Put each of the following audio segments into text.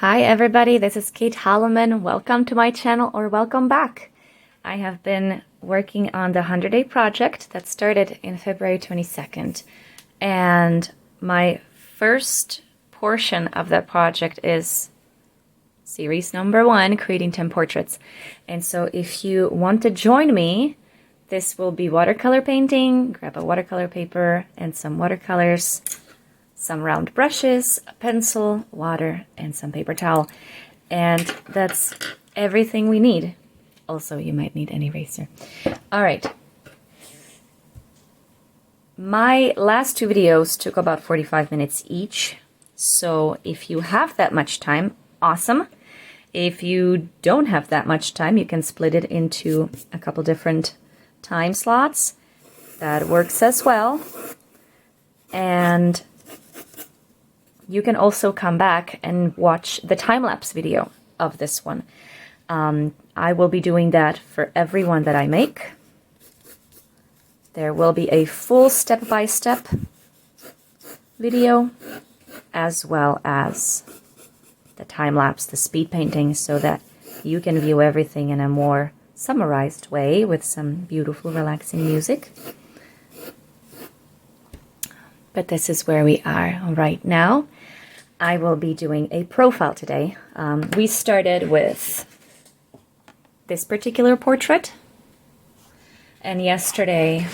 Hi everybody, this is Kate Halloman. Welcome to my channel, or welcome back. I have been working on the 100-day project that started in February 22nd. And my first portion of that project is series number 1, creating 10 portraits. And so if you want to join me, this will be watercolor painting. Grab a watercolor paper and some watercolors, some round brushes, a pencil, water, and some paper towel. And that's everything we need. Also, you might need an eraser. All right. My last two videos took about 45 minutes each. So if you have that much time, awesome. If you don't have that much time, you can split it into a couple different time slots. That works as well. And you can also come back and watch the time-lapse video of this one. I will be doing that for every one that I make. There will be a full step-by-step video, as well as the time-lapse, the speed painting, so that you can view everything in a more summarized way with some beautiful, relaxing music. But this is where we are right now. I will be doing a profile today. We started with this particular portrait, and yesterday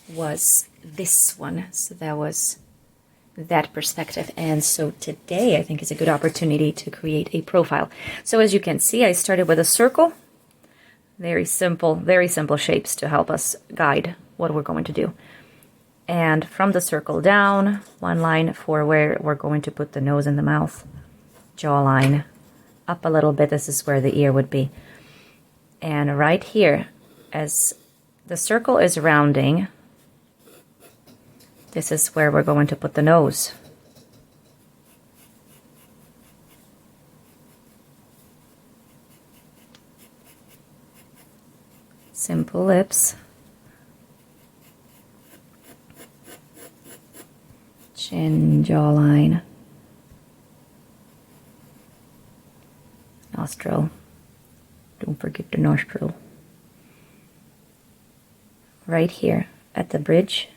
was this one. So that was that perspective. And so today I think is a good opportunity to create a profile. So as you can see, I started with a circle. Very simple shapes to help us guide what we're going to do. And from the circle down, one line for where we're going to put the nose and the mouth, jawline, up a little bit, this is where the ear would be. And right here, as the circle is rounding, this is where we're going to put the nose. Simple lips. Chin, jawline, nostril. Don't forget the nostril. Right here at the bridge,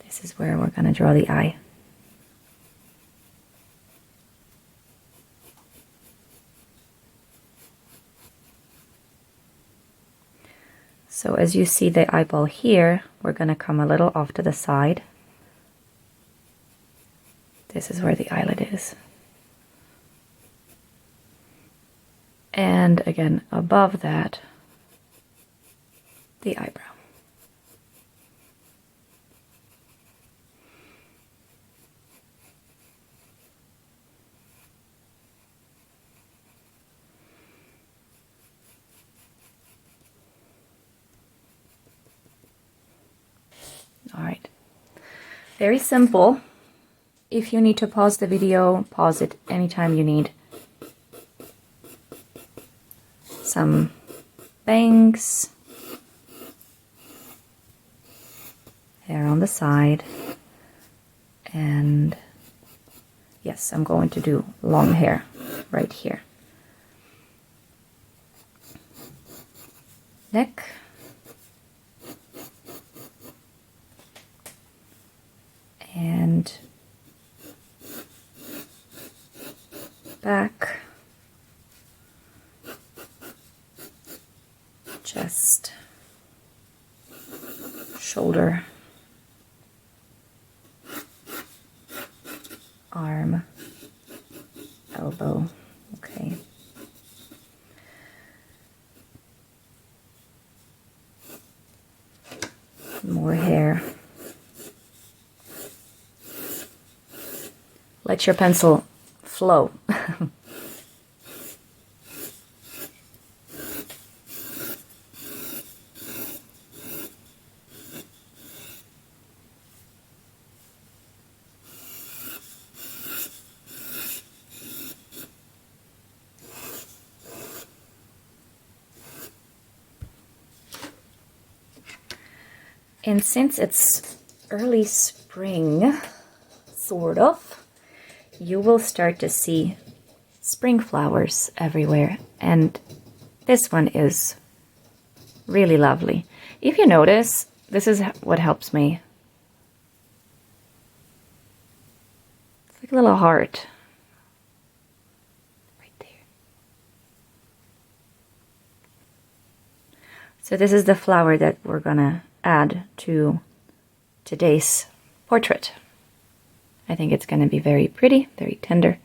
this is where we're going to draw the eye. So as you see the eyeball here, we're going to come a little off to the side. This is where the eyelid is. And again, above that, the eyebrow. All right, very simple. If you need to pause the video, pause it anytime you need. Some bangs, hair on the side, and yes, I'm going to do long hair right here. Neck. And back, chest, shoulder, arm, elbow, okay. More hair. Let your pencil flow. And since it's early spring, sort of, you will start to see spring flowers everywhere. And this one is really lovely. If you notice, this is what helps me. It's like a little heart right there. So this is the flower that we're gonna add to today's portrait. I think it's gonna be very pretty, very tender.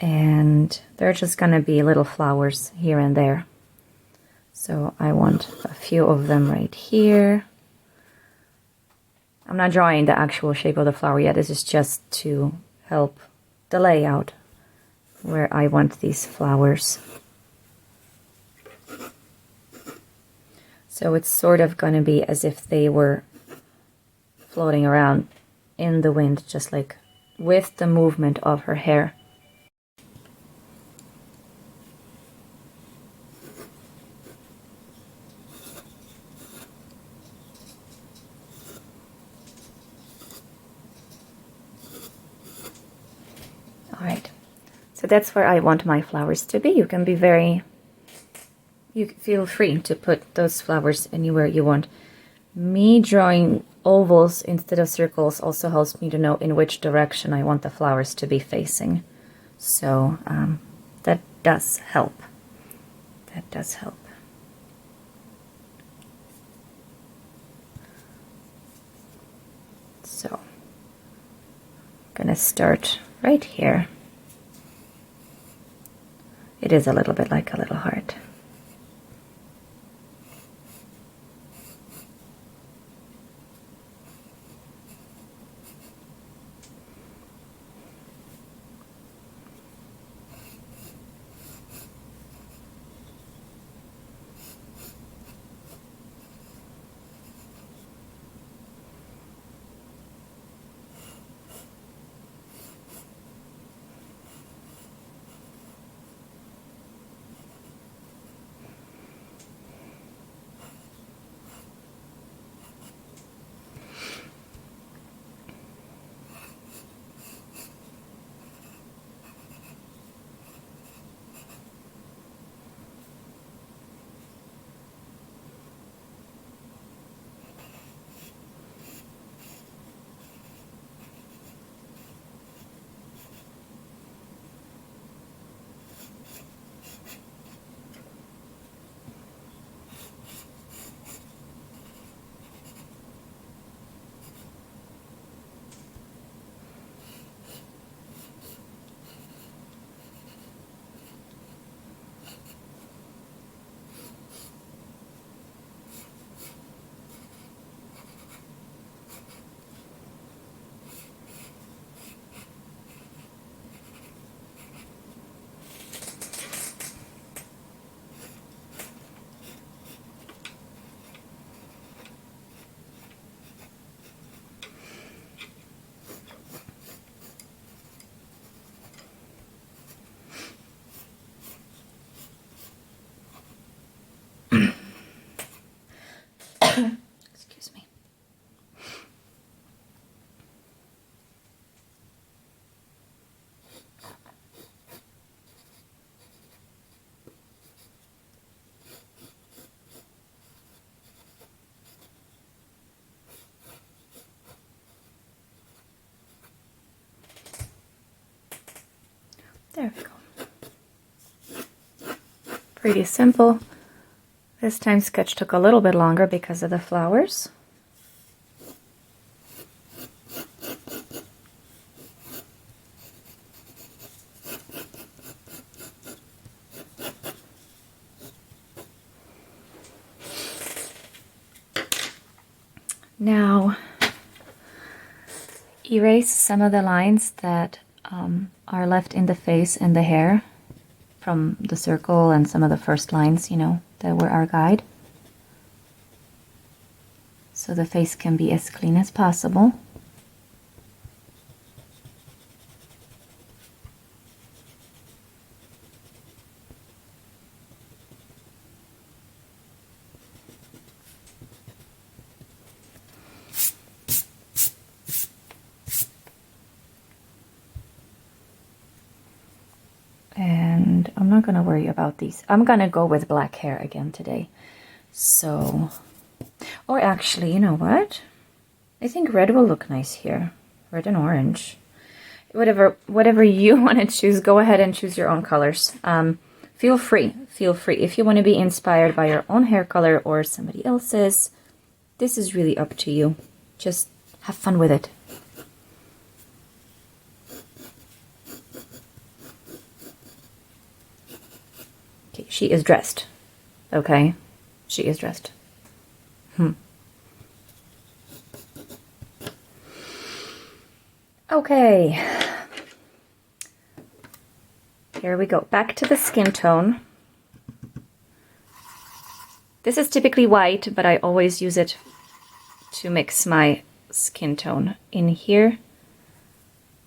And they're just gonna be little flowers here and there. So I want a few of them right here. I'm not drawing the actual shape of the flower yet. This is just to help the layout where I want these flowers. So it's sort of gonna be as if they were floating around in the wind, just like with the movement of her hair. All right, so that's where I want my flowers to be. You can be you feel free to put those flowers anywhere you want. Me drawing ovals instead of circles also helps me to know in which direction I want the flowers to be facing. So that does help. That does help. So I'm gonna start right here. It is a little bit like a little heart. Excuse me. There we go. Pretty simple. This time sketch took a little bit longer because of the flowers. Now, erase some of the lines that are left in the face and the hair from the circle and some of the first lines, you know, that were our guide. So the face can be as clean as possible. not gonna worry about these. I'm gonna go with black hair again today. So, or actually, you know what? I think red will look nice here. Red and orange. Whatever you want to choose, go ahead and choose your own colors. Feel free. If you want to be inspired by your own hair color or somebody else's, this is really up to you. Just have fun with it. Okay, she is dressed. Okay, she is dressed. Okay. Here we go. Back to the skin tone. This is typically white, but I always use it to mix my skin tone. In here,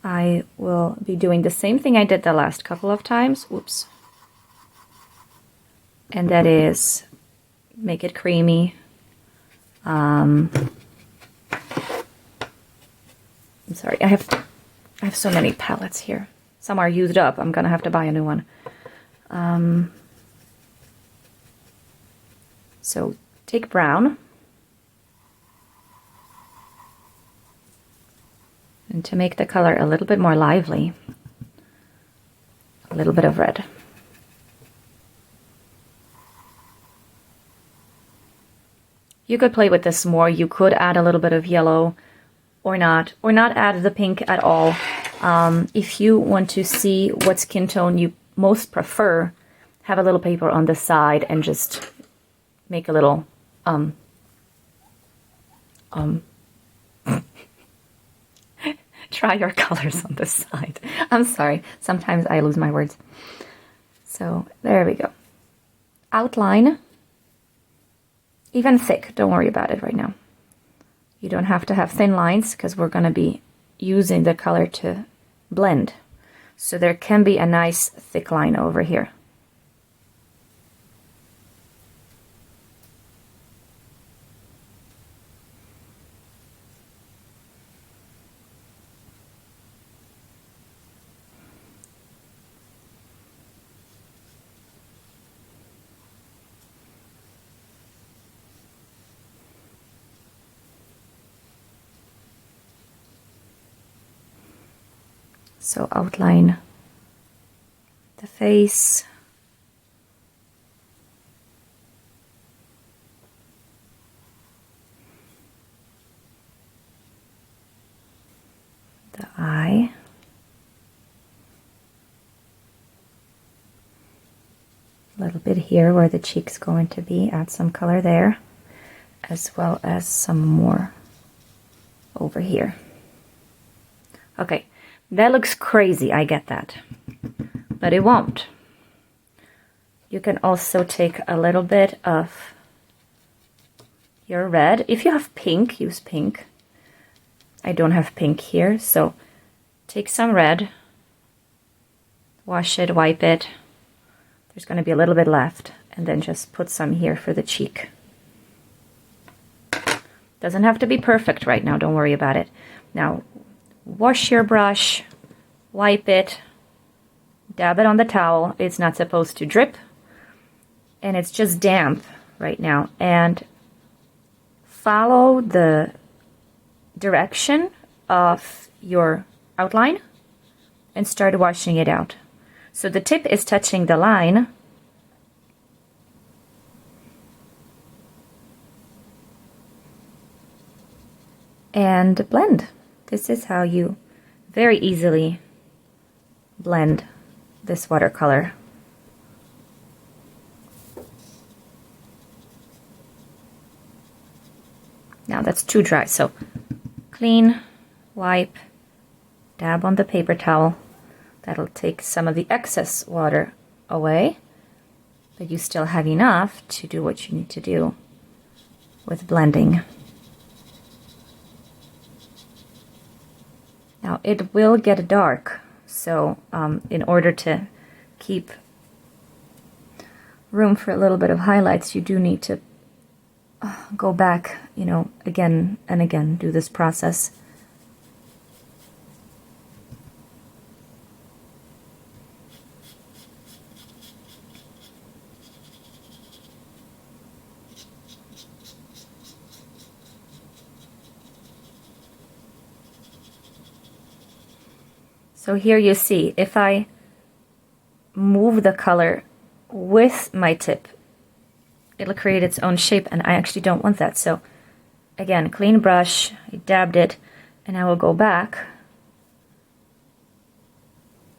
I will be doing the same thing I did the last couple of times. Whoops. And that is make it creamy. I'm sorry, I have so many palettes here. Some are used up. I'm gonna have to buy a new one. So take brown. And to make the color a little bit more lively, a little bit of red. You could play with this more. You could add a little bit of yellow or not add the pink at all. If you want to see what skin tone you most prefer, have a little paper on the side and just make a little try your colors on the side. I'm sorry, sometimes I lose my words. So there we go. Outline, even thick, don't worry about it right now. You don't have to have thin lines because we're going to be using the color to blend. So there can be a nice thick line over here. So outline the face, the eye, a little bit here where the cheek's going to be, add some color there, as well as some more over here. Okay. That looks crazy, I get that, but it won't. You can also take a little bit of your red. If you have pink, use pink. I don't have pink here, so take some red, wash it, wipe it. There's going to be a little bit left, and then just put some here for the cheek. Doesn't have to be perfect right now, don't worry about it. Now, wash your brush, wipe it, dab it on the towel. It's not supposed to drip, and it's just damp right now. And follow the direction of your outline and start washing it out. So the tip is touching the line. And blend. This is how you very easily blend this watercolor. Now that's too dry, so clean, wipe, dab on the paper towel. That'll take some of the excess water away, but you still have enough to do what you need to do with blending. Now it will get dark, so in order to keep room for a little bit of highlights, you do need to go back, you know, again and again, do this process. So here you see, if I move the color with my tip, it'll create its own shape, and I actually don't want that. So again, clean brush, I dabbed it, and I will go back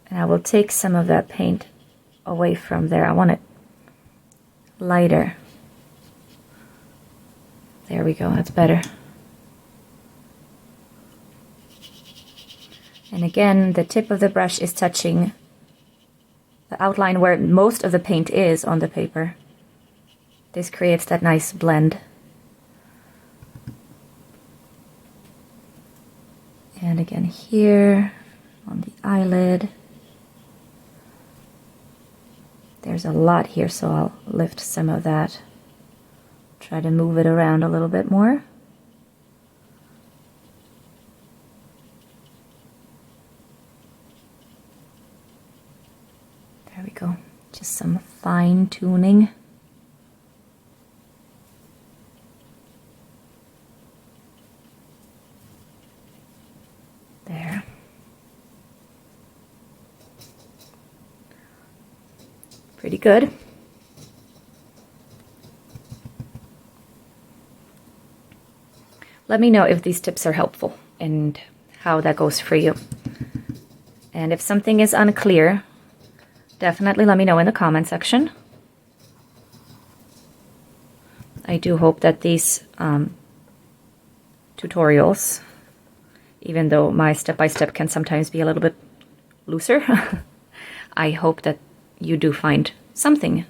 and I will take some of that paint away from there. I want it lighter. There we go, that's better. And again, the tip of the brush is touching the outline where most of the paint is on the paper. This creates that nice blend. And again here on the eyelid. There's a lot here, so I'll lift some of that. Try to move it around a little bit more. There we go. Just some fine tuning. There. Pretty good. Let me know if these tips are helpful and how that goes for you. And if something is unclear, definitely let me know in the comment section. I do hope that these tutorials, even though my step-by-step can sometimes be a little bit looser, I hope that you do find something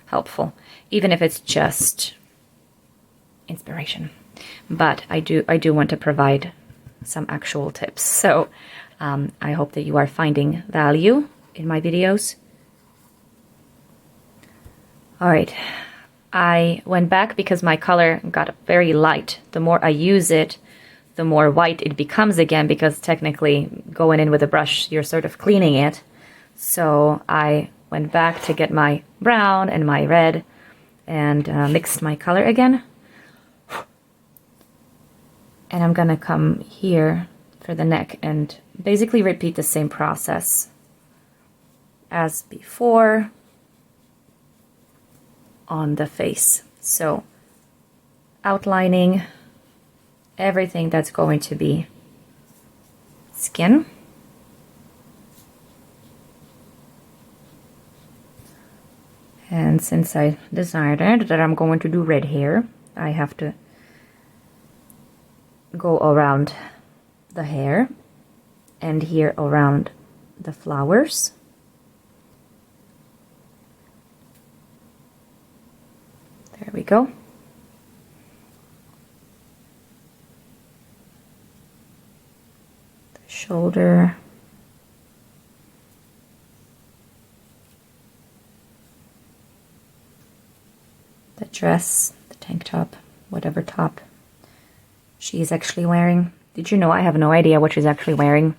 helpful, even if it's just inspiration. But I do want to provide some actual tips. So I hope that you are finding value in my videos. All right, I went back because my color got very light. The more I use it, the more white it becomes again, because technically going in with a brush, you're sort of cleaning it. So I went back to get my brown and my red and mixed my color again. And I'm gonna come here for the neck and basically repeat the same process as before on the face. So outlining everything that's going to be skin. And since I decided that I'm going to do red hair, I have to go around the hair and here around the flowers. There we go. The shoulder. The dress, the tank top, whatever top she is actually wearing. Did you know I have no idea what she's actually wearing?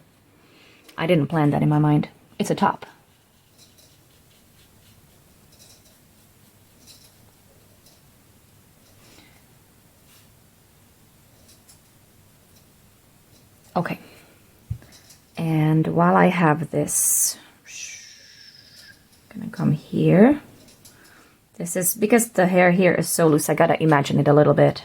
I didn't plan that in my mind. It's a top. Okay. And while I have this, I'm gonna come here. This is because the hair here is so loose, I gotta imagine it a little bit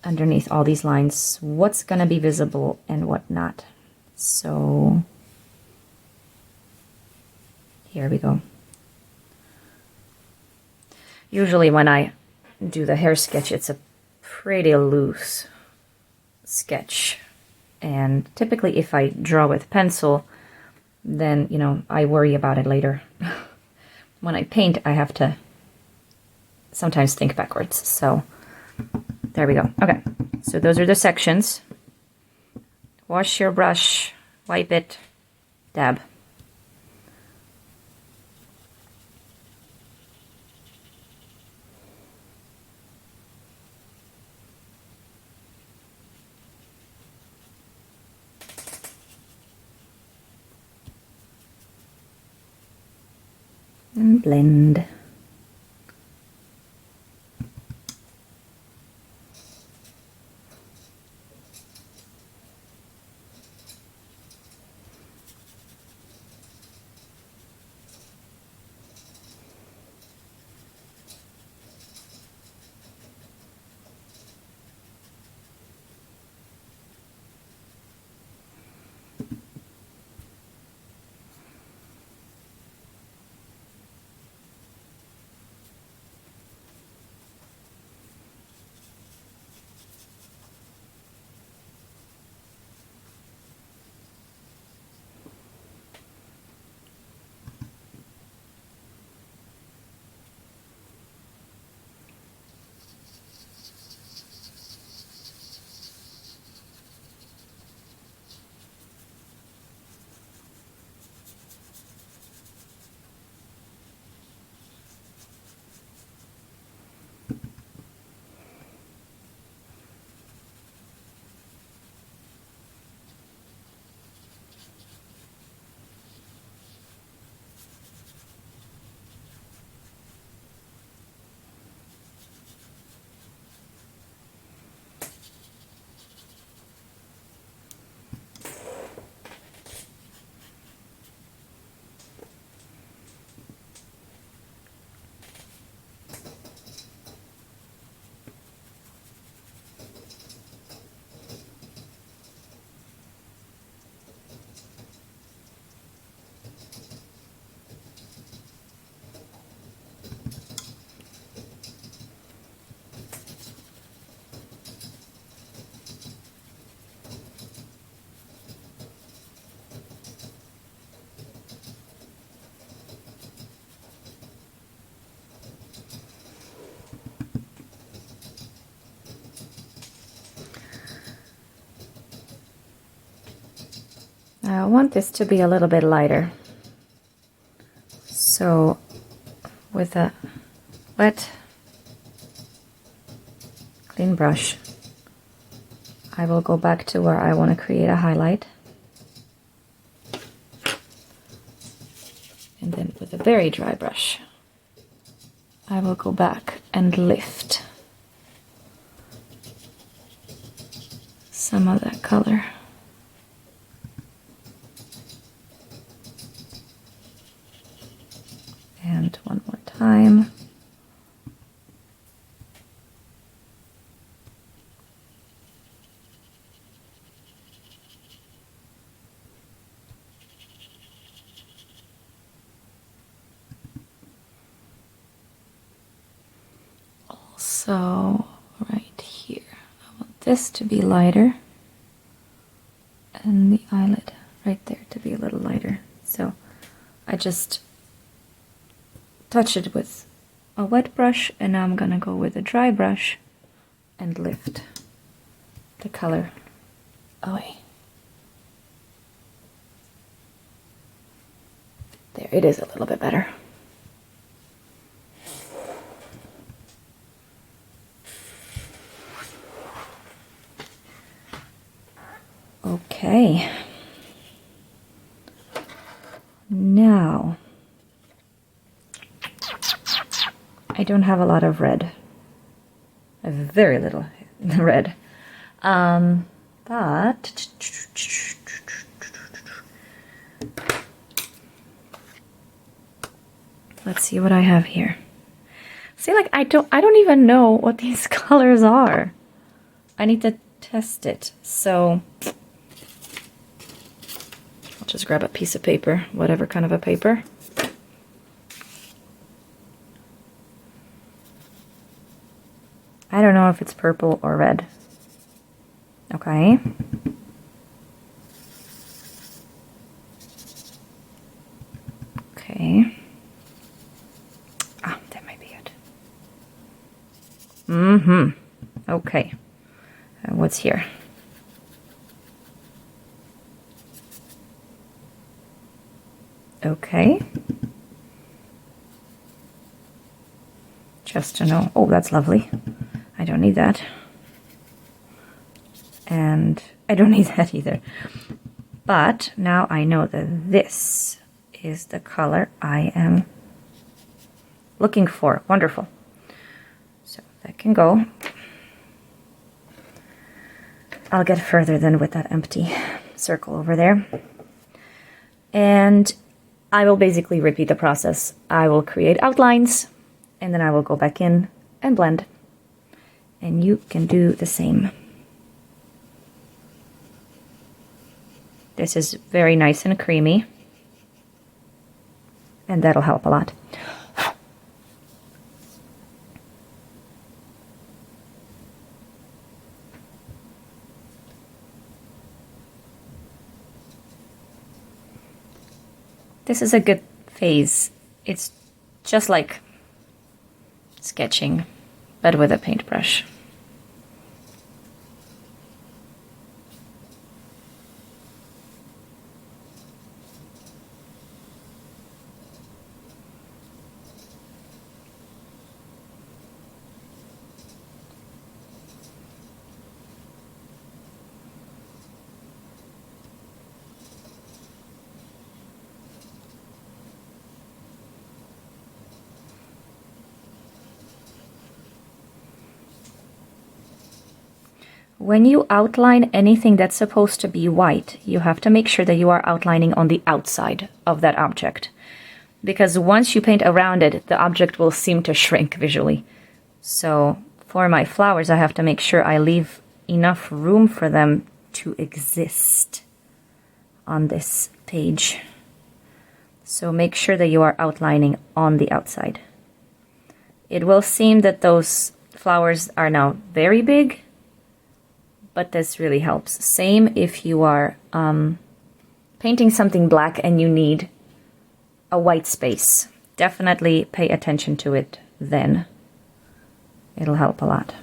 underneath all these lines, what's gonna be visible and what not. So here we go. Usually when I do the hair sketch, it's a pretty loose sketch, and typically if I draw with pencil, then you know I worry about it later. When I paint, I have to sometimes think backwards. So there we go. Okay, so those are the sections. Wash your brush, wipe it, dab. And blend. I want this to be a little bit lighter. So with a wet, clean brush, I will go back to where I want to create a highlight. And then with a very dry brush, I will go back and lift some of that color. And one more time. Also, right here, I want this to be lighter and the eyelid right there to be a little lighter. So I just touch it with a wet brush, and now I'm gonna go with a dry brush and lift the color away. There, it is a little bit better. Okay. Now, I don't have a lot of red. I have very little red. But let's see what I have here. See, like I don't even know what these colors are. I need to test it. So I'll just grab a piece of paper, whatever kind of a paper. I don't know if it's purple or red. Okay. Okay. Ah, that might be it. Mm-hmm. Okay. What's here? Okay. Just to know. Oh, that's lovely. I don't need that. And I don't need that either. But now I know that this is the color I am looking for. Wonderful. So that can go. I'll get further than with that empty circle over there. And I will basically repeat the process. I will create outlines, and then I will go back in and blend. And you can do the same. This is very nice and creamy, and that'll help a lot. This is a good phase. It's just like sketching, but with a paintbrush. When you outline anything that's supposed to be white, you have to make sure that you are outlining on the outside of that object. Because once you paint around it, the object will seem to shrink visually. So for my flowers, I have to make sure I leave enough room for them to exist on this page. So make sure that you are outlining on the outside. It will seem that those flowers are now very big, but this really helps. Same if you are painting something black and you need a white space. Definitely pay attention to it then. It'll help a lot.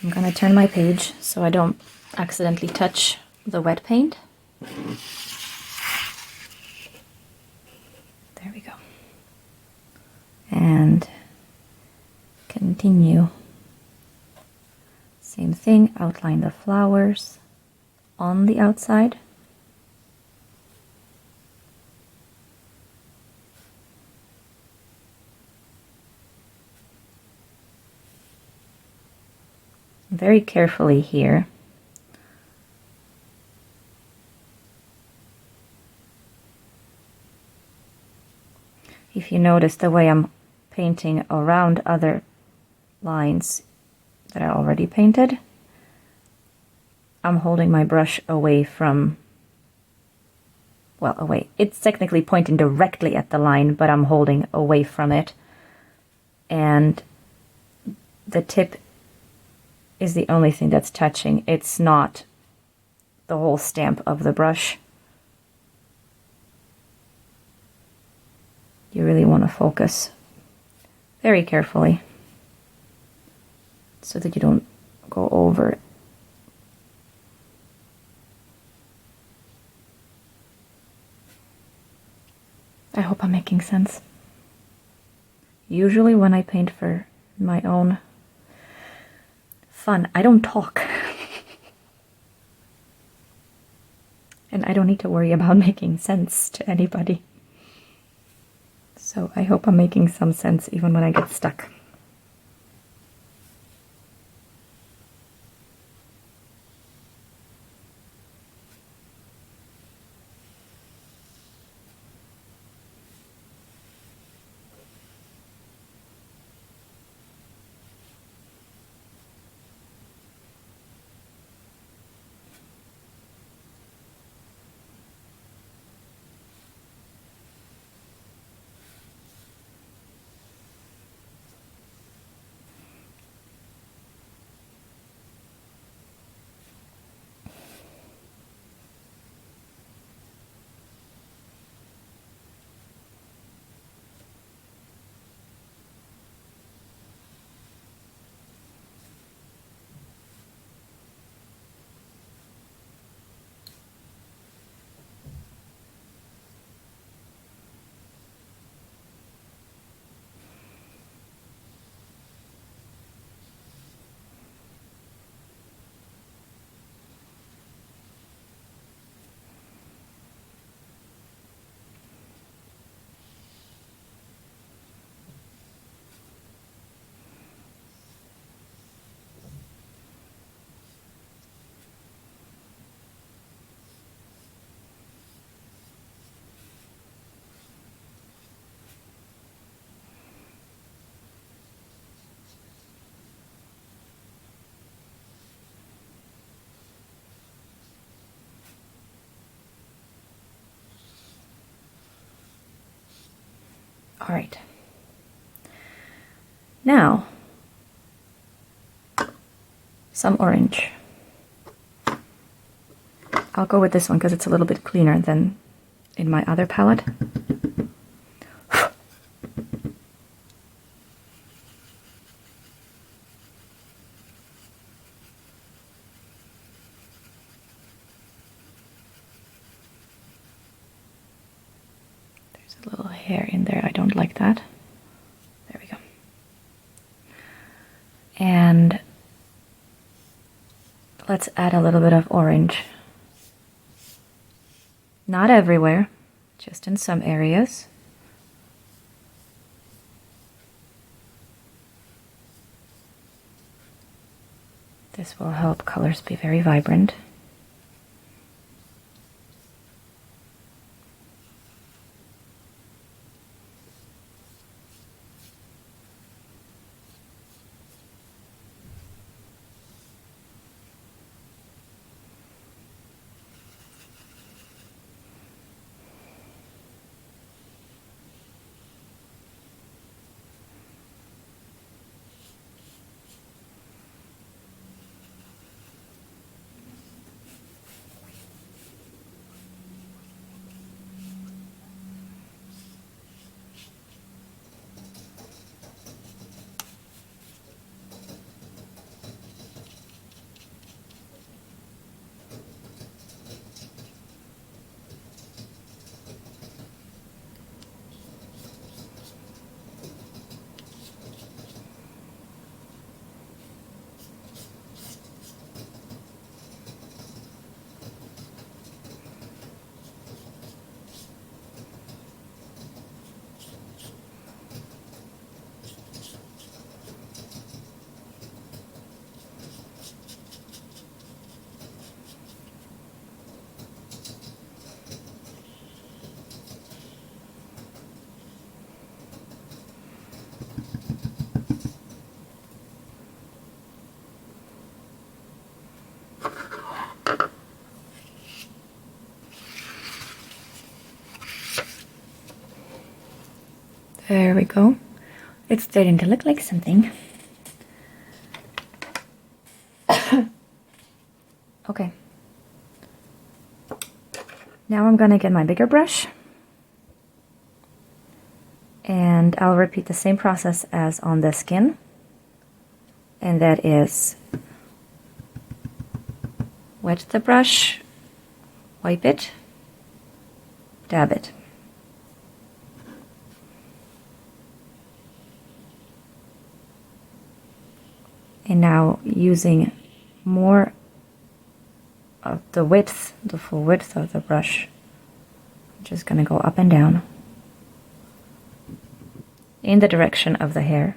I'm gonna turn my page so I don't accidentally touch the wet paint. There we go. And continue. Same thing, outline the flowers on the outside. Very carefully here. If you notice the way I'm painting around other lines that I already painted, I'm holding my brush away from, well, away. It's technically pointing directly at the line, but I'm holding away from it. And the tip is the only thing that's touching. It's not the whole stamp of the brush. You really want to focus very carefully so that you don't go over it. I hope I'm making sense. Usually when I paint for my own fun, I don't talk. And I don't need to worry about making sense to anybody. So I hope I'm making some sense even when I get stuck. All right. Now, some orange. I'll go with this one because it's a little bit cleaner than in my other palette. There's a little hair in there. I don't like that. There we go. And let's add a little bit of orange. Not everywhere, just in some areas. This will help colors be very vibrant. There we go. It's starting to look like something. Okay. Now I'm gonna get my bigger brush, and I'll repeat the same process as on the skin, and that is wet the brush, wipe it, dab it. And now using more of the width, the full width of the brush, I'm just going to go up and down in the direction of the hair.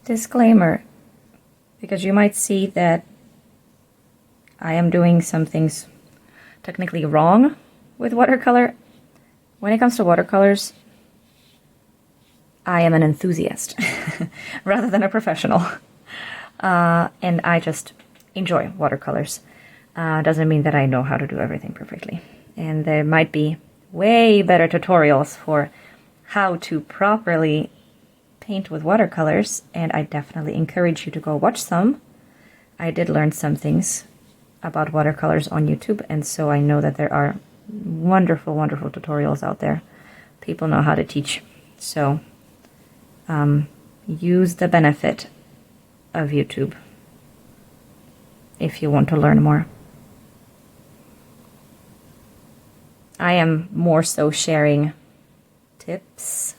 Disclaimer, because you might see that I am doing some things technically wrong with watercolor. When it comes to watercolors, I am an enthusiast rather than a professional. And I just enjoy watercolors. Doesn't mean that I know how to do everything perfectly. And there might be way better tutorials for how to properly paint with watercolors, and I definitely encourage you to go watch some. I did learn some things about watercolors on YouTube, and so I know that there are wonderful, wonderful tutorials out there. People know how to teach. So use the benefit of YouTube if you want to learn more. I am more so sharing tips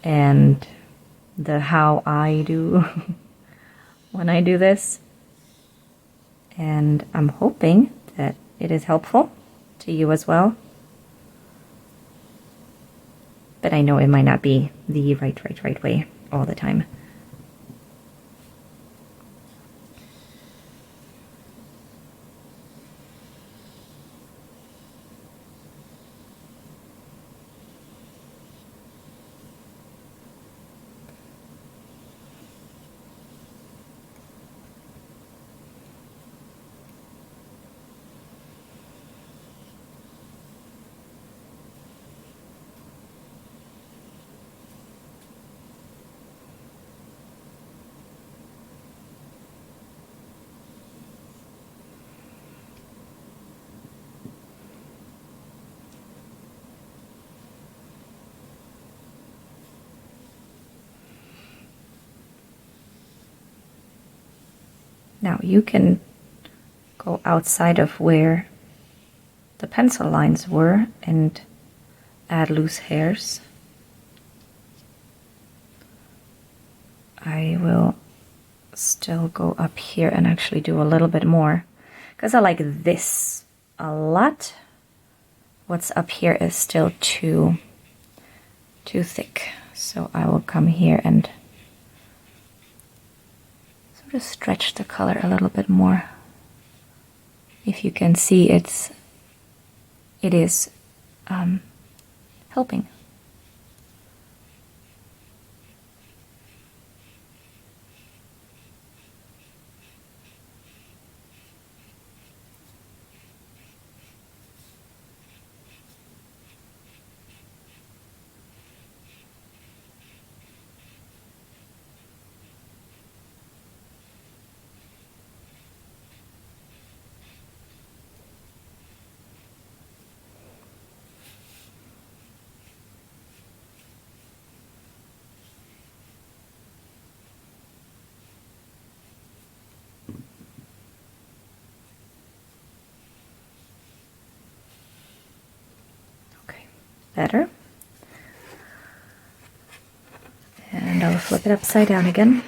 and the how I do when I do this. And I'm hoping that it is helpful to you as well. But I know it might not be the right way all the time. Now you can go outside of where the pencil lines were and add loose hairs. I will still go up here and actually do a little bit more because I like this a lot. What's up here is still too thick, so I will come here and sort of stretch the color a little bit more. If you can see, it is helping. better. And I'll flip it upside down again.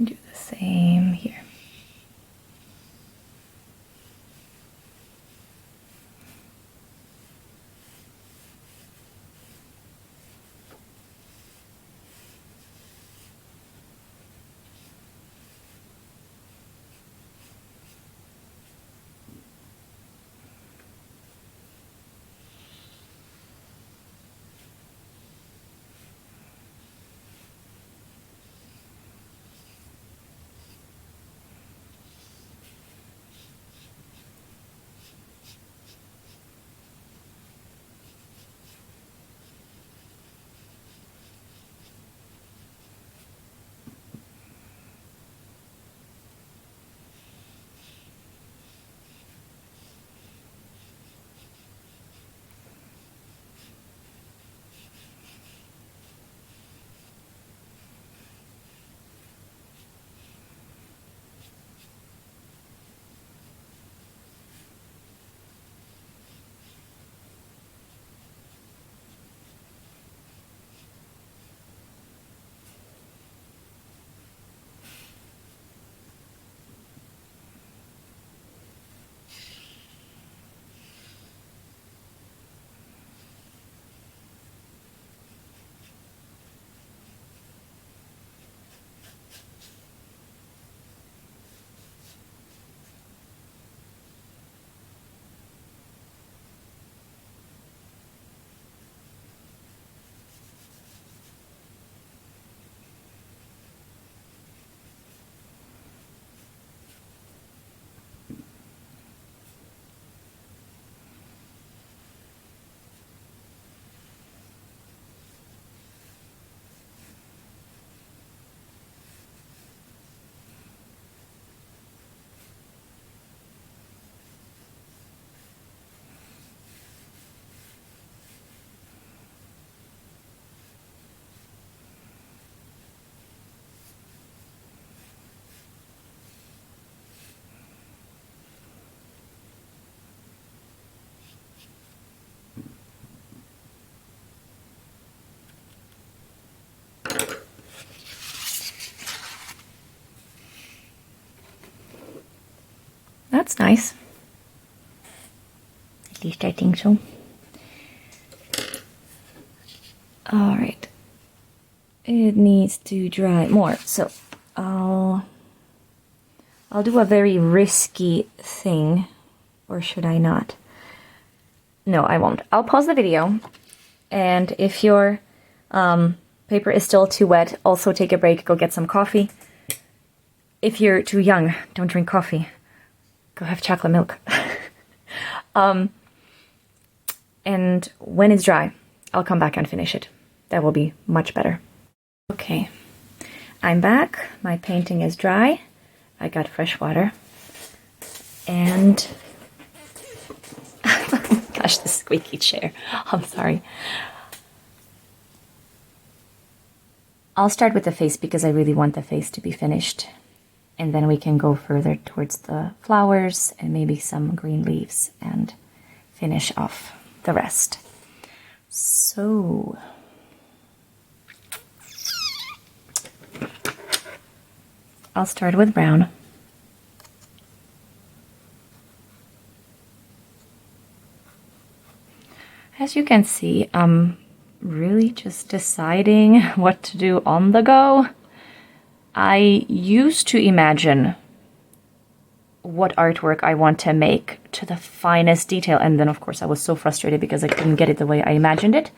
Do the same here. That's nice. At least I think so. All right. It needs to dry more, so I'll do a very risky thing, or should I not? No, I won't. I'll pause the video, and if your paper is still too wet, also take a break, go get some coffee. If you're too young, don't drink coffee. Go have chocolate milk. And when it's dry, I'll come back and finish it. That will be much better. Okay, I'm back. My painting is dry. I got fresh water. And gosh, the squeaky chair. I'm sorry. I'll start with the face because I really want the face to be finished. And then we can go further towards the flowers and maybe some green leaves and finish off the rest. So I'll start with brown. As you can see, I'm really just deciding what to do on the go. I used to imagine what artwork I want to make to the finest detail, and then of course I was so frustrated because I couldn't get it the way I imagined it.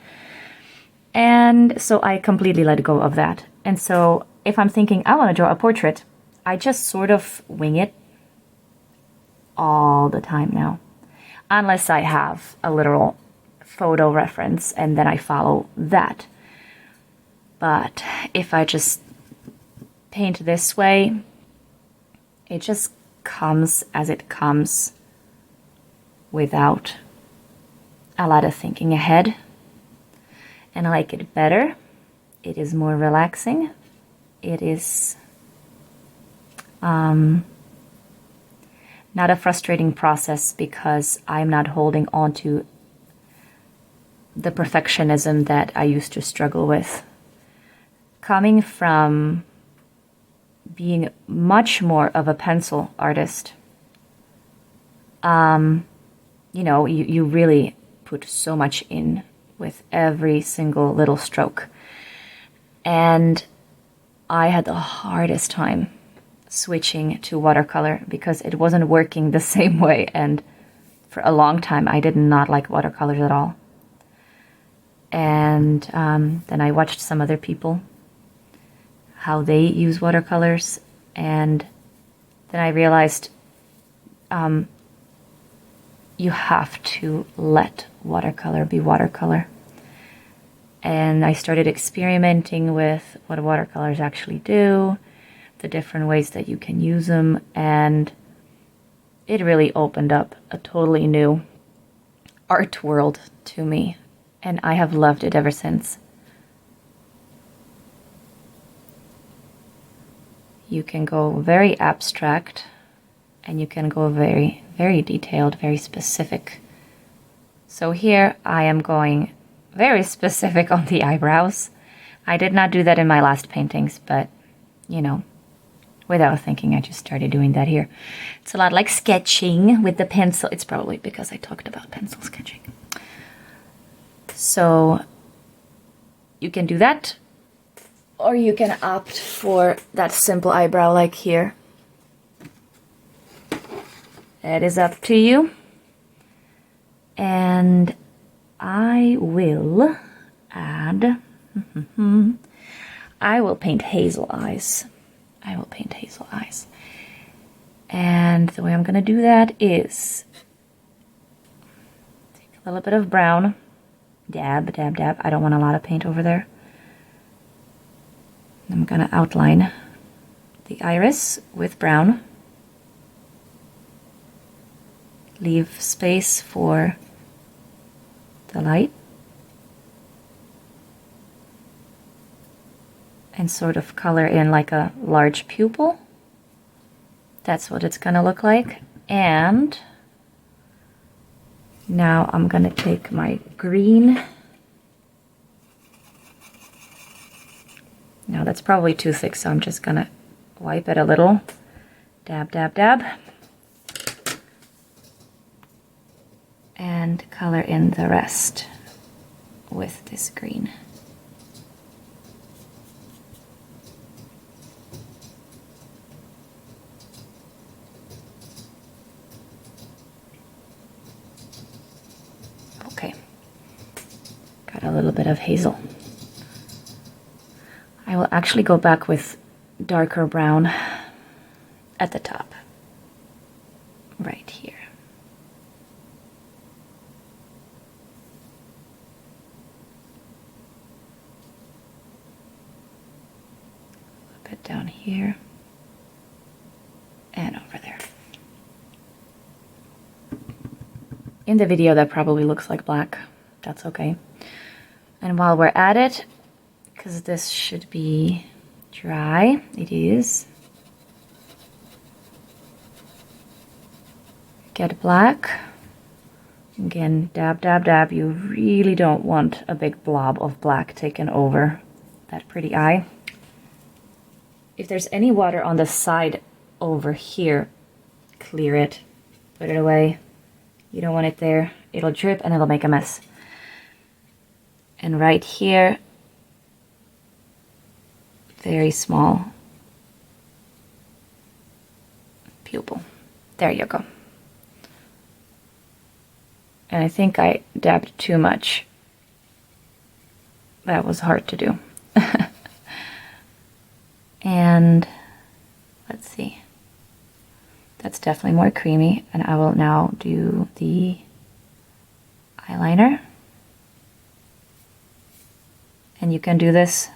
And so I completely let go of that. And so if I'm thinking I want to draw a portrait, I just sort of wing it all the time now. Unless I have a literal photo reference and then I follow that. But if I just paint this way, it just comes as it comes without a lot of thinking ahead. And I like it better. It is more relaxing. It is not a frustrating process because I'm not holding on to the perfectionism that I used to struggle with. Coming from being much more of a pencil artist, you know, you really put so much in with every single little stroke. And I had the hardest time switching to watercolor because it wasn't working the same way. And for a long time, I did not like watercolors at all. And then I watched some other people, how they use watercolors. And then I realized you have to let watercolor be watercolor. And I started experimenting with what watercolors actually do, the different ways that you can use them, and it really opened up a totally new art world to me, and I have loved it ever since. You can go very abstract, and you can go very, very detailed, very specific. So here I am going very specific on the eyebrows. I did not do that in my last paintings, but, you know, without thinking, I just started doing that here. It's a lot like sketching with the pencil. It's probably because I talked about pencil sketching. So you can do that, or you can opt for that simple eyebrow like here. That is up to you. And I will add, I will paint hazel eyes. I will paint hazel eyes. And the way I'm going to do that is take a little bit of brown, dab, dab, dab. I don't want a lot of paint over there. I'm going to outline the iris with brown. Leave space for the light. And sort of color in like a large pupil. That's what it's going to look like. And now I'm going to take my green. Now that's probably too thick, so I'm just going to wipe it a little. Dab, dab, dab. And color in the rest with this green. Okay, got a little bit of hazel. I will actually go back with darker brown at the top, right here. A bit down here and over there. In the video that probably looks like black. That's okay. And while we're at it, because this should be dry, it is. Get black. Again, dab, dab, dab. You really don't want a big blob of black taken over that pretty eye. If there's any water on the side over here, clear it, put it away. You don't want it there. It'll drip and it'll make a mess. And right here, very small pupil. There you go. And I think I dabbed too much. That was hard to do. And let's see. That's definitely more creamy. And I will now do the eyeliner. And you can do this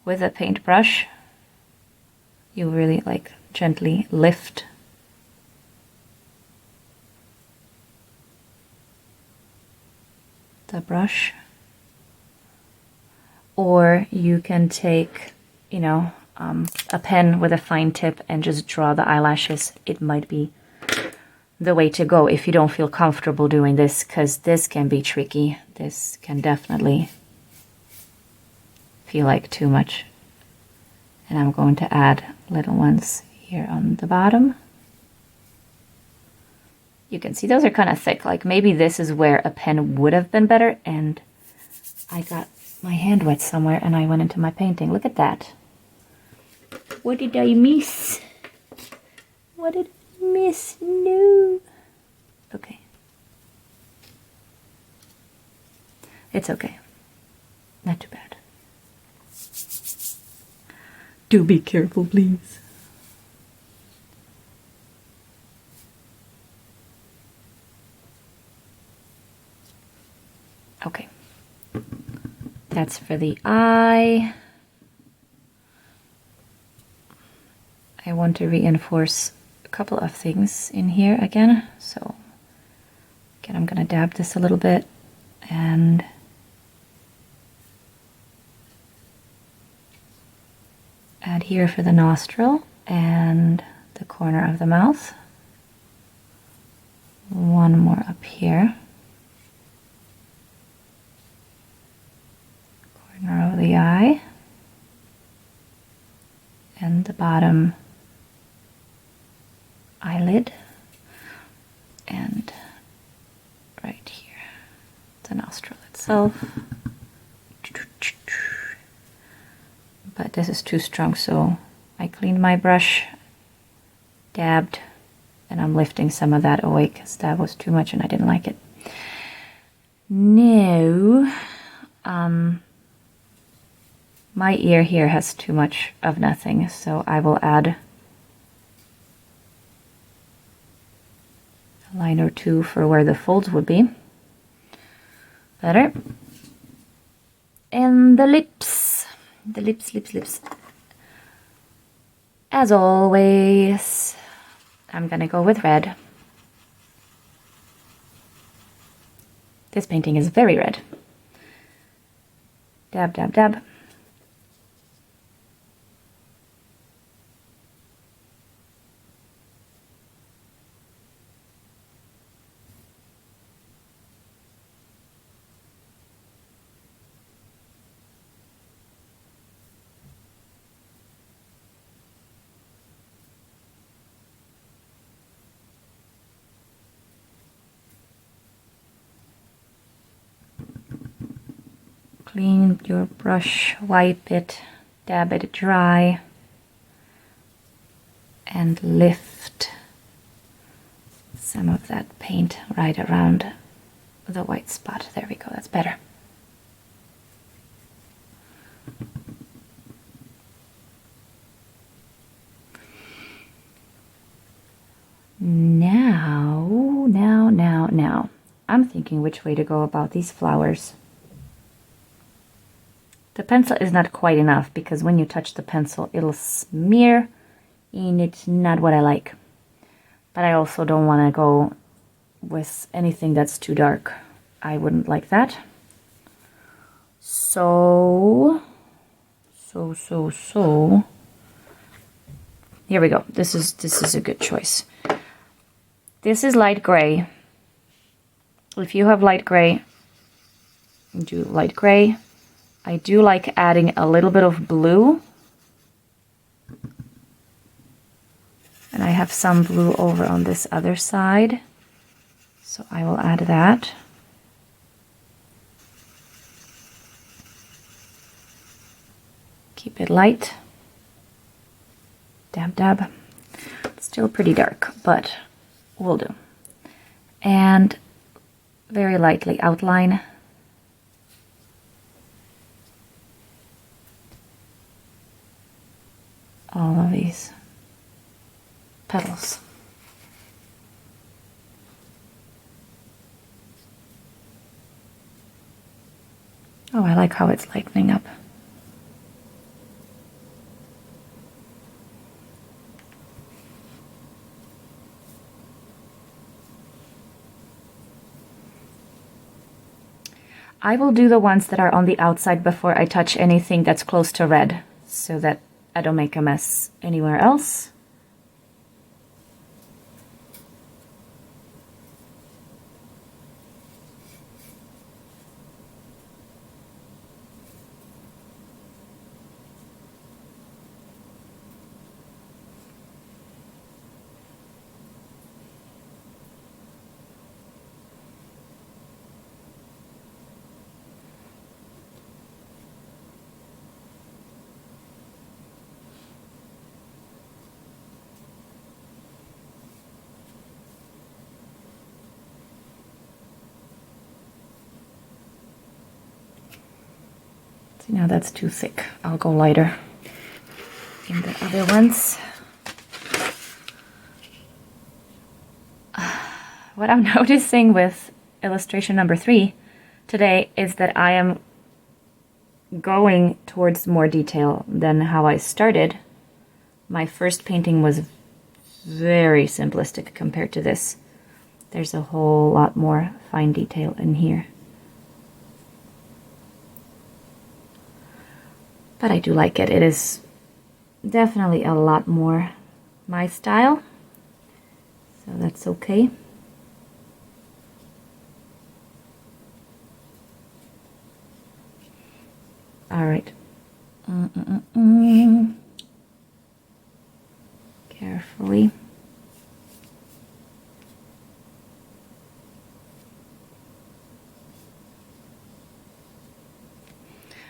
with a paintbrush. You really like gently lift the brush. Or you can take, you know, a pen with a fine tip and just draw the eyelashes. It might be the way to go if you don't feel comfortable doing this, because this can be tricky. This can definitely feel like too much. And I'm going to add little ones here on the bottom. You can see those are kind of thick. Like maybe this is where a pen would have been better, and I got my hand wet somewhere and I went into my painting. Look at that. What did I miss? What did I miss? No. Okay. It's okay. Not too bad. Do be careful, please. Okay. That's for the eye. I want to reinforce a couple of things in here again. So again, I'm going to dab this a little bit and add here for the nostril and the corner of the mouth. One more up here. Corner of the eye. And the bottom eyelid. And right here, the nostril itself. But this is too strong, so I cleaned my brush, dabbed, and I'm lifting some of that away because that was too much and I didn't like it. Now, my ear here has too much of nothing, so I will add a line or two for where the folds would be. Better. And the lips. The lips. As always, I'm gonna go with red. This painting is very red. Dab, dab, dab. Clean your brush, wipe it, dab it dry, and lift some of that paint right around the white spot. There we go, that's better. Now, I'm thinking which way to go about these flowers. The pencil is not quite enough because when you touch the pencil, it'll smear, and it's not what I like. But I also don't want to go with anything that's too dark. I wouldn't like that. So. Here we go. This is a good choice. This is light gray. If you have light gray, do light gray. I do like adding a little bit of blue. And I have some blue over on this other side. So I will add that. Keep it light. Dab, dab. It's still pretty dark, but will do. And very lightly outline. All of these petals. Oh, I like how it's lightening up. I will do the ones that are on the outside before I touch anything that's close to red, so that I don't make a mess anywhere else. See, now that's too thick. I'll go lighter in the other ones. What I'm noticing with illustration number 3 today is that I am going towards more detail than how I started. My first painting was very simplistic compared to this. There's a whole lot more fine detail in here. But I do like it. It is definitely a lot more my style, so that's okay. All right. Carefully.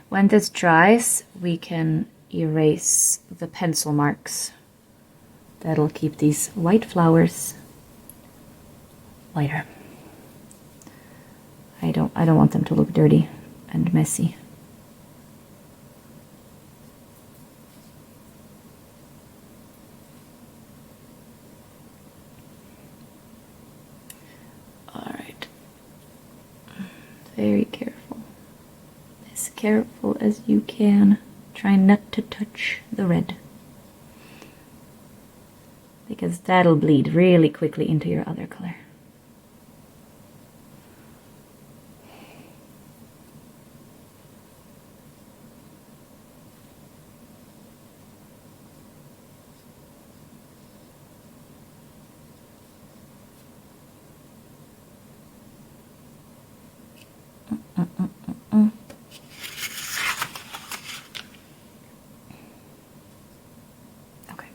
When this dries, we can erase the pencil marks. That'll keep these white flowers lighter. I don't want them to look dirty and messy. All right. Very careful. As careful as you can. Try not to touch the red, because that'll bleed really quickly into your other color. Okay.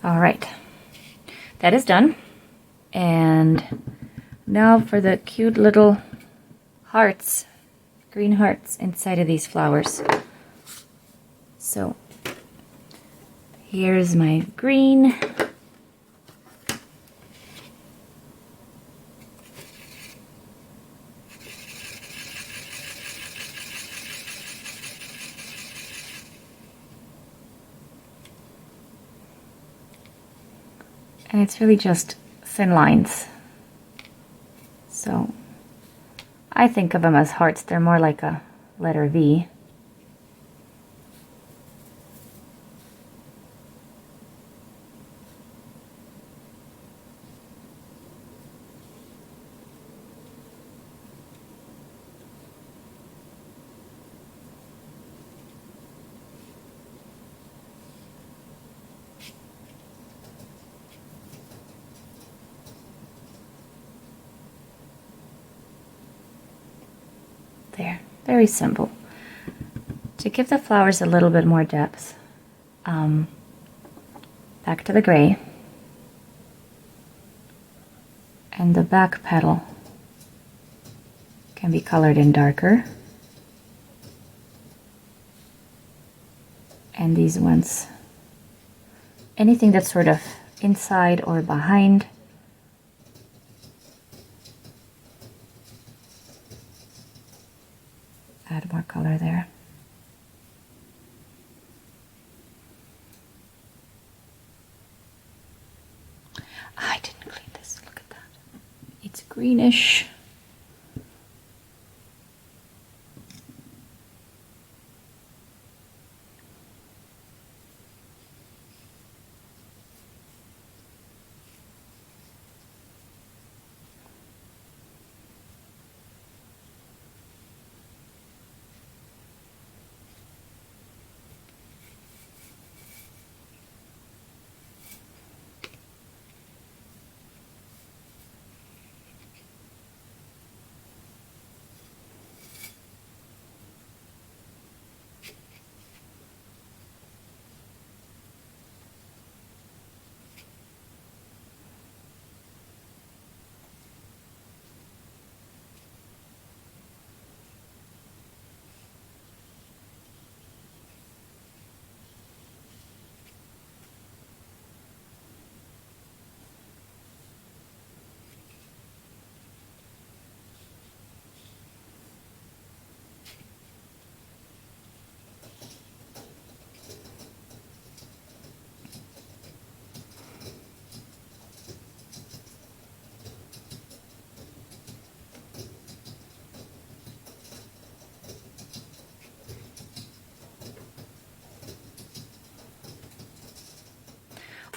All right, that is done. And now for the cute little hearts, green hearts inside of these flowers. So here's my green. And it's really just thin lines. So I think of them as hearts. They're more like a letter V. There, very simple. To give the flowers a little bit more depth, back to the gray, and the back petal can be colored in darker, and these ones, anything that's sort of inside or behind, add more color there. I didn't clean this, look at that. It's greenish.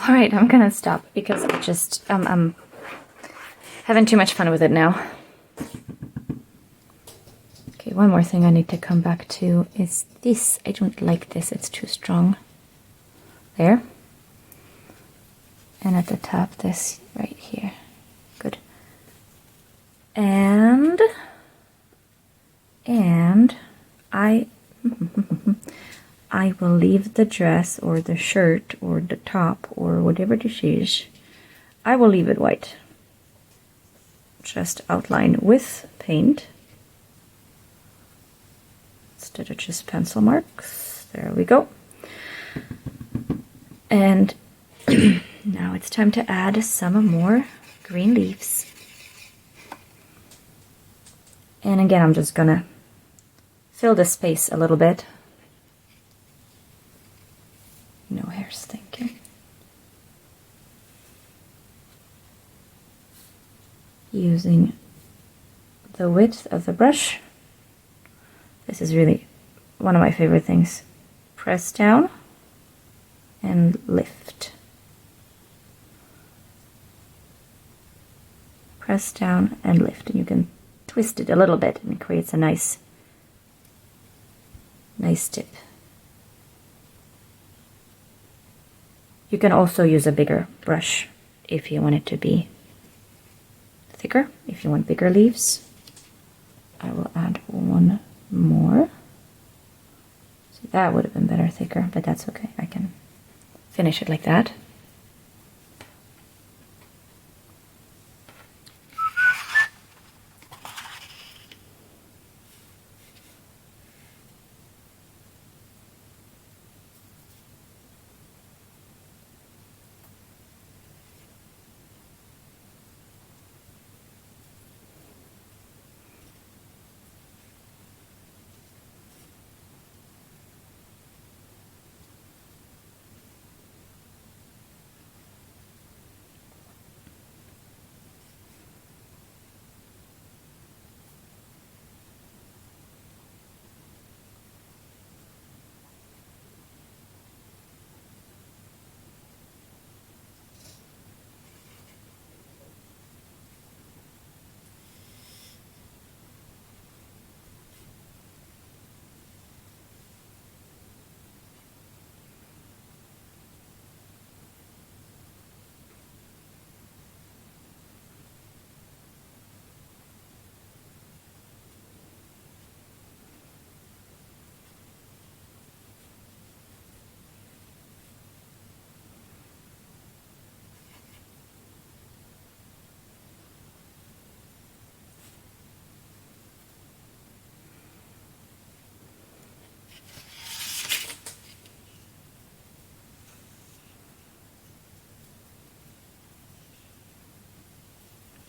All right, I'm gonna stop because I just I'm having too much fun with it now. Okay, one more thing I need to come back to is this. I don't like this, it's too strong. There. And at the top, this right here. Good. And I I will leave the dress or the shirt or the top or whatever this is. I will leave it white. Just outline with paint instead of just pencil marks. There we go. And now it's time to add some more green leaves. And again, I'm just gonna fill the space a little bit. No hairs, thank you. Using the width of the brush. This is really one of my favorite things. Press down and lift. Press down and lift, and you can twist it a little bit and it creates a nice tip. You can also use a bigger brush if you want it to be thicker, if you want bigger leaves. I will add one more. See, that would have been better thicker, but that's okay. I can finish it like that.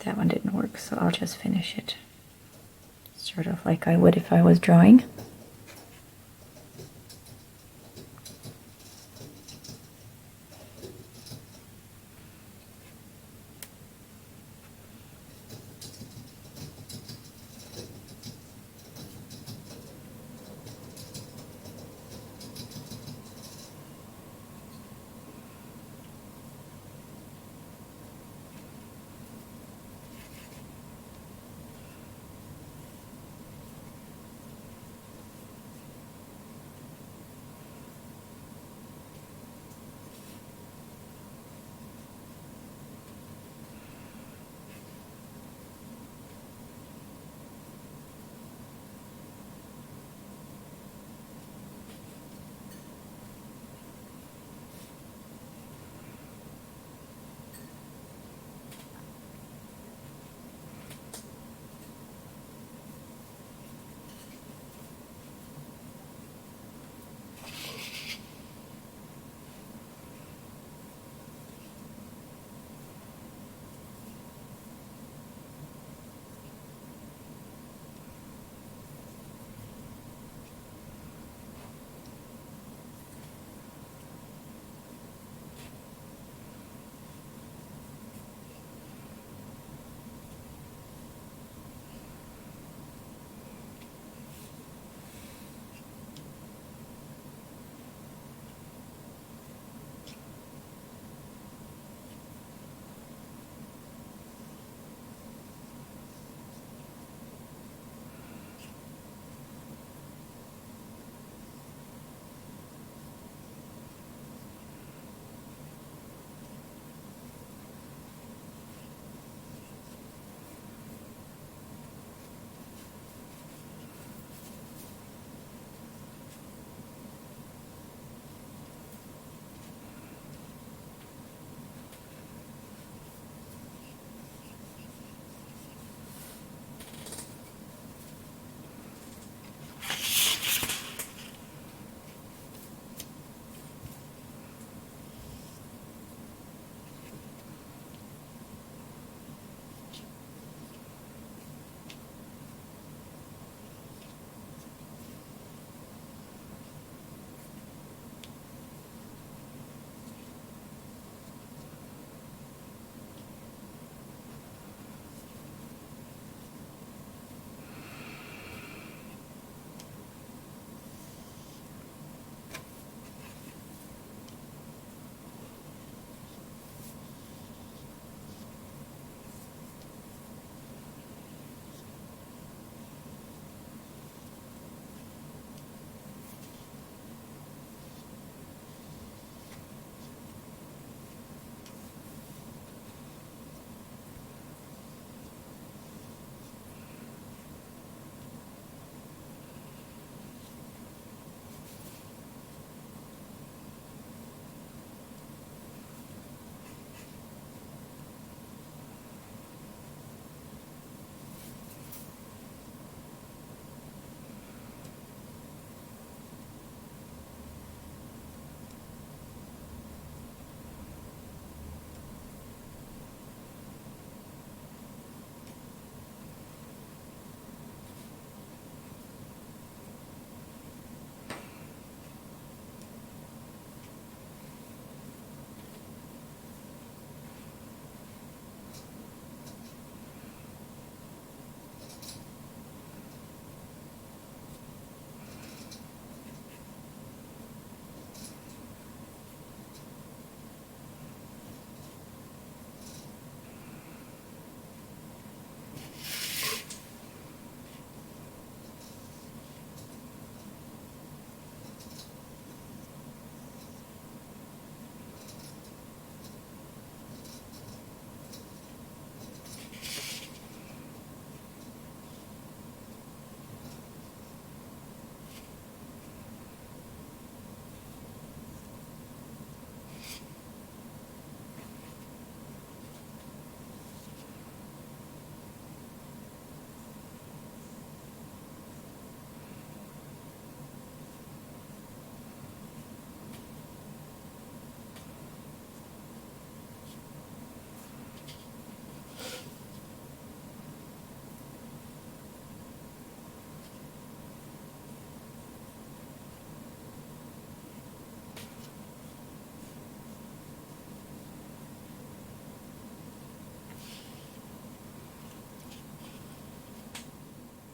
That one didn't work, so I'll just finish it sort of like I would if I was drawing.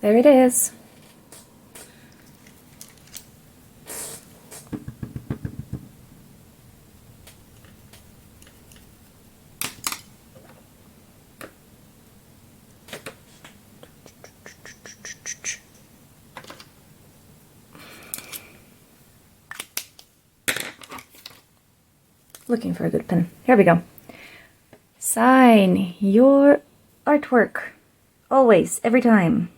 there it is. Looking for a good pen. Here we go. Sign your artwork. Always, every time.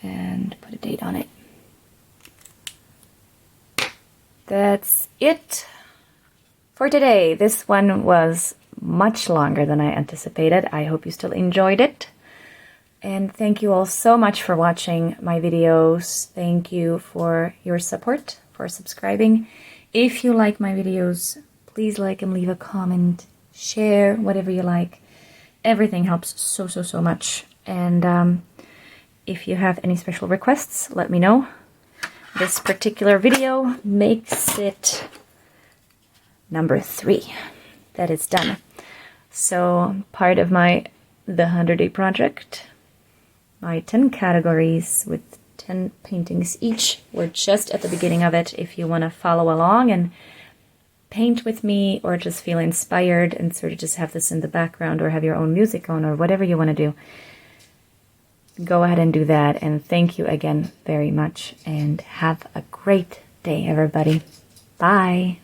And put a date on it. That's it for today. This one was much longer than I anticipated. I hope you still enjoyed it. And thank you all so much for watching my videos. Thank you for your support, for subscribing. If you like my videos, please like and leave a comment, share, whatever you like. Everything helps so much. And if you have any special requests, let me know. This particular video makes it number 3 that is done. So part of the 100-day project, my 10 categories with 10 paintings each. We're just at the beginning of it. If you want to follow along and paint with me, or just feel inspired and sort of just have this in the background, or have your own music on, or whatever you want to do, go ahead and do that. And thank you again very much, and have a great day, everybody. Bye.